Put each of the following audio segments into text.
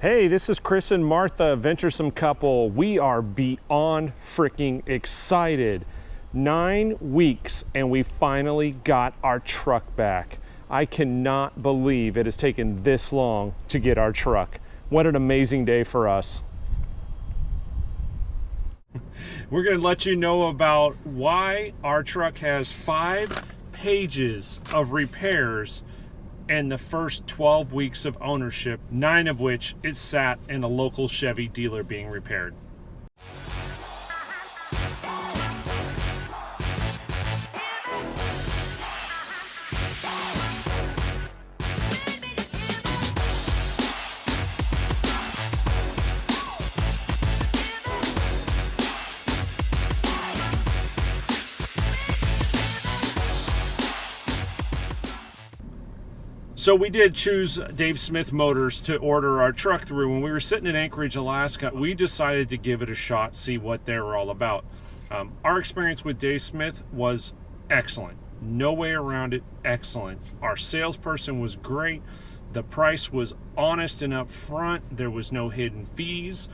Hey, this is Chris and Martha, Venturesome couple. We are beyond freaking excited. 9 weeks and we finally got our truck back. I cannot believe it has taken this long to get our truck. What an amazing day for us. We're going to let you know about why our truck has 5 pages of repairs in the first 12 weeks of ownership, 9 of which it sat in a local Chevy dealer being repaired. So we did choose Dave Smith Motors to order our truck through. When we were sitting in Anchorage, Alaska, we decided to give it a shot, see what they were all about. Our experience with Dave Smith was excellent. No way around it, excellent. Our salesperson was great. The price was honest and upfront. There was no hidden fees.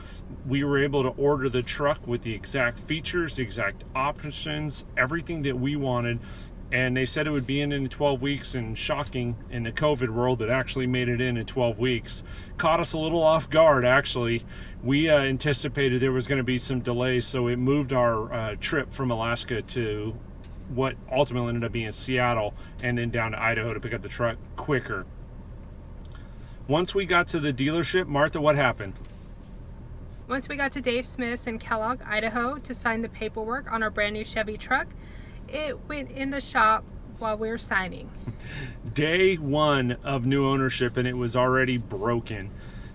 We were able to order the truck with the exact features, the exact options, everything that we wanted. And they said it would be in 12 weeks, and shocking in the COVID world, it actually made it in 12 weeks. Caught us a little off guard, actually. We anticipated there was going to be some delays, so it moved our trip from Alaska to what ultimately ended up being Seattle, and then down to Idaho to pick up the truck quicker. Once we got to the dealership, Martha, what happened? Once we got to Dave Smith's in Kellogg, Idaho to sign the paperwork on our brand new Chevy truck, it went in the shop while we were signing. Day 1 of new ownership, and it was already broken.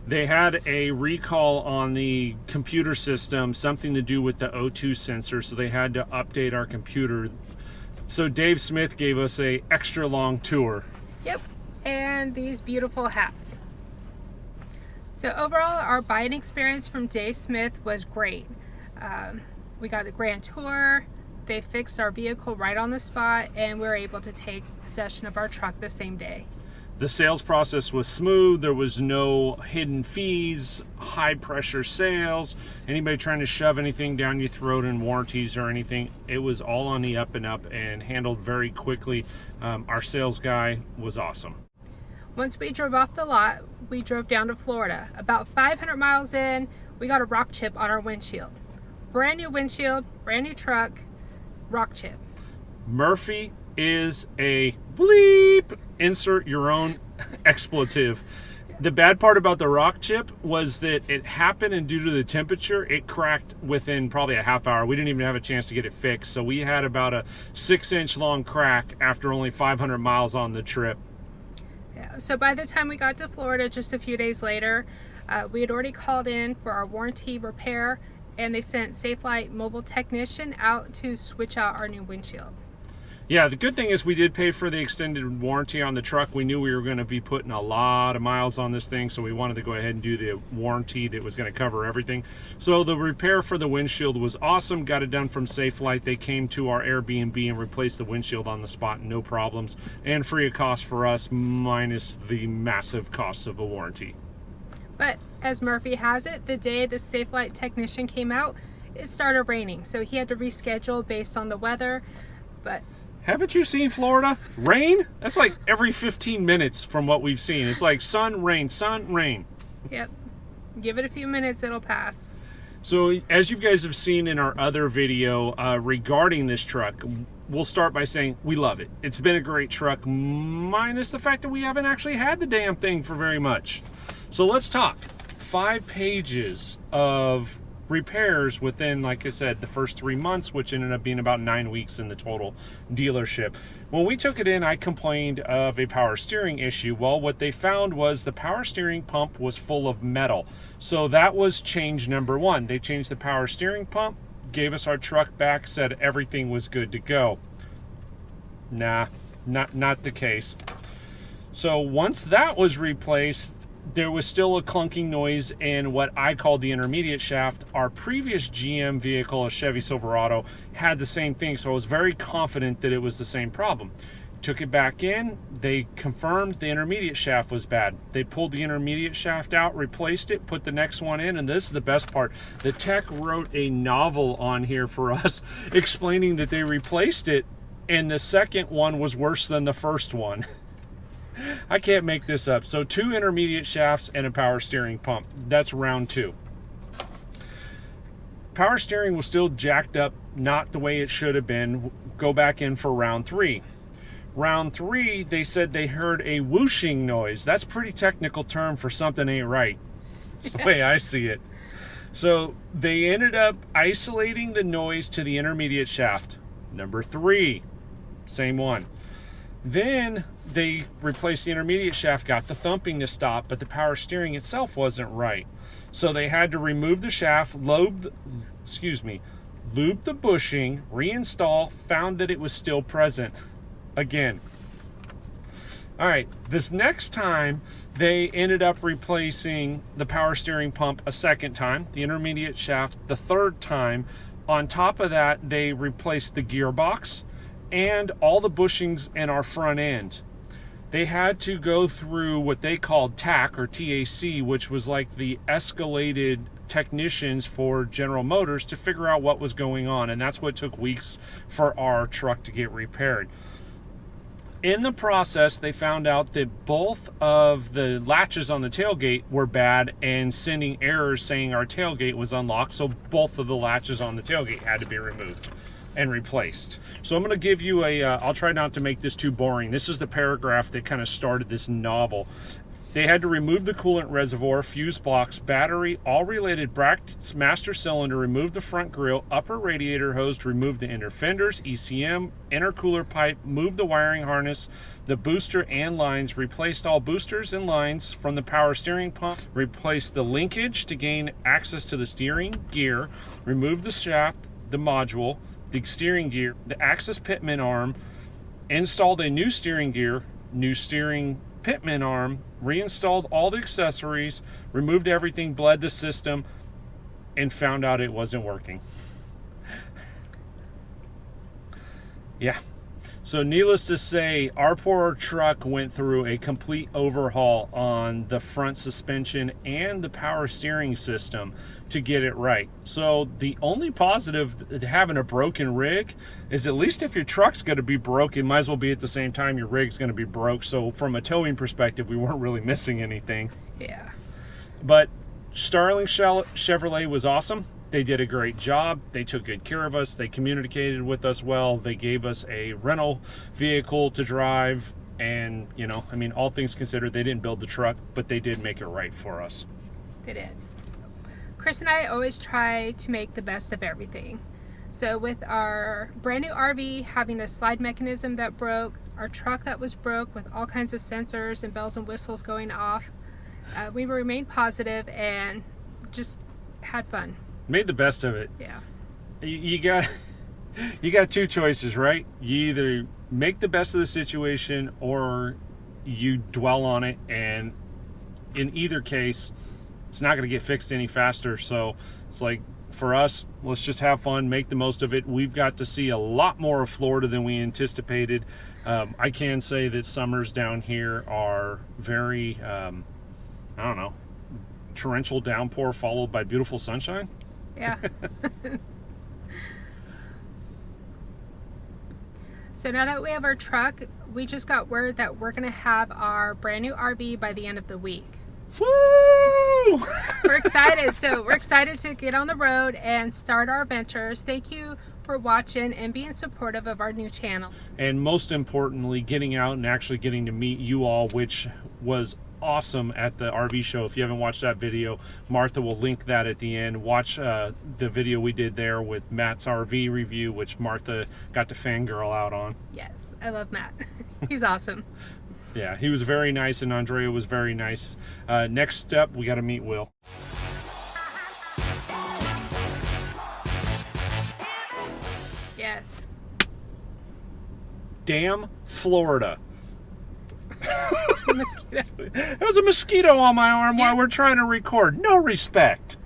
They had a recall on the computer system, something to do with the O2 sensor, so they had to update our computer. So Dave Smith gave us a extra long tour. Yep, and these beautiful hats. So overall, our buying experience from Dave Smith was great. We got a grand tour. They fixed our vehicle right on the spot, and we were able to take possession of our truck the same day. The sales process was smooth. There was no hidden fees, high pressure sales, anybody trying to shove anything down your throat in warranties or anything. It was all on the up and up and handled very quickly. Our sales guy was awesome. Once we drove off the lot, we drove down to Florida. About 500 miles in, we got a rock chip on our windshield. Brand new windshield, brand new truck, rock chip. Murphy is a bleep. Insert your own expletive. The bad part about the rock chip was that it happened, and due to the temperature, it cracked within probably a half hour. We didn't even have a chance to get it fixed. So we had about a 6-inch long crack after only 500 miles on the trip. Yeah, so by the time we got to Florida, just a few days later, we had already called in for our warranty repair, and they sent Safelite mobile technician out to switch out our new windshield. Yeah, the good thing is we did pay for the extended warranty on the truck. We knew we were going to be putting a lot of miles on this thing, so we wanted to go ahead and do the warranty that was going to cover everything. So the repair for the windshield was awesome. Got it done from Safelite. They came to our Airbnb and replaced the windshield on the spot, no problems, and free of cost for us, minus the massive cost of a warranty. But as Murphy has it, the day the Safelite technician came out, it started raining, so he had to reschedule based on the weather. But haven't you seen Florida? Rain? That's like every 15 minutes from what we've seen. It's like sun, rain, sun, rain. Yep. Give it a few minutes, it'll pass. So as you guys have seen in our other video regarding this truck, we'll start by saying we love it. It's been a great truck, minus the fact that we haven't actually had the damn thing for very much. So let's talk. 5 pages of repairs within, like I said, the first 3 months, which ended up being about 9 weeks in the total dealership. When we took it in, I complained of a power steering issue. Well, what they found was the power steering pump was full of metal. So that was change number 1. They changed the power steering pump, gave us our truck back, said everything was good to go. Nah, not the case. So once that was replaced, there was still a clunking noise in what I called the intermediate shaft. Our previous GM vehicle, a Chevy Silverado, had the same thing, so I was very confident that it was the same problem. Took it back in. They confirmed the intermediate shaft was bad. They pulled the intermediate shaft out, replaced it, put the next one in, and this is the best part. The tech wrote a novel on here for us explaining that they replaced it, and the second one was worse than the first one. I can't make this up. So 2 intermediate shafts and a power steering pump. That's round 2. Power steering was still jacked up, not the way it should have been. Go back in for round 3. Round 3, they said they heard a whooshing noise. That's a pretty technical term for something ain't right. That's the way I see it. So they ended up isolating the noise to the intermediate shaft. Number 3, same one. Then they replaced the intermediate shaft, got the thumping to stop, but the power steering itself wasn't right. So they had to remove the shaft, lube the bushing, reinstall, found that it was still present. Again. All right, this next time they ended up replacing the power steering pump a second time, the intermediate shaft the third time. On top of that, they replaced the gearbox and all the bushings in our front end. They had to go through what they called TAC or TAC, which was like the escalated technicians for General Motors to figure out what was going on, and that's what took weeks for our truck to get repaired. In the process, they found out that both of the latches on the tailgate were bad and sending errors saying our tailgate was unlocked, so both of the latches on the tailgate had to be removed and replaced. So I'm going to give you I'll try not to make this too boring. This is the paragraph that kind of started this novel. They had to remove the coolant reservoir, fuse box, battery, all related brackets, master cylinder, remove the front grille, upper radiator hose, remove the inner fenders, ECM, intercooler pipe, move the wiring harness, the booster and lines, replaced all boosters and lines from the power steering pump, replaced the linkage to gain access to the steering gear, remove the shaft, the module, the steering gear, the access pitman arm, installed a new steering gear, new steering pitman arm, reinstalled all the accessories, removed everything, bled the system, and found out it wasn't working. Yeah. So needless to say, our poor truck went through a complete overhaul on the front suspension and the power steering system to get it right. So the only positive to having a broken rig is at least if your truck's going to be broken, might as well be at the same time your rig's going to be broke. So from a towing perspective, we weren't really missing anything. Yeah. But Starling Chevrolet was awesome. They did a great job. They took good care of us. They communicated with us well. They gave us a rental vehicle to drive. And, you know, I mean, all things considered, they didn't build the truck, but they did make it right for us. They did. Chris and I always try to make the best of everything. So with our brand new RV having a slide mechanism that broke, our truck that was broke with all kinds of sensors and bells and whistles going off, we remained positive and just had fun. Made the best of it. Yeah. You got two choices, right? You either make the best of the situation or you dwell on it, and in either case, it's not going to get fixed any faster. So it's like, for us, let's just have fun, make the most of it. We've got to see a lot more of Florida than we anticipated. I can say that summers down here are very, I don't know, torrential downpour followed by beautiful sunshine. Yeah. So now that we have our truck, we just got word that we're going to have our brand new RV by the end of the week. Woo! We're excited. So we're excited to get on the road and start our adventures. Thank you for watching and being supportive of our new channel. And most importantly, getting out and actually getting to meet you all, which was awesome at the RV show. If you haven't watched that video, Martha will link that at the end. Watch the video we did there with Matt's RV review, which Martha got to fangirl out on. Yes, I love Matt. He's awesome. Yeah, he was very nice, and Andrea was very nice. Next step, we got to meet Will. Yes. Damn Florida. Mosquito. There was a mosquito on my arm while we're trying to record. No respect.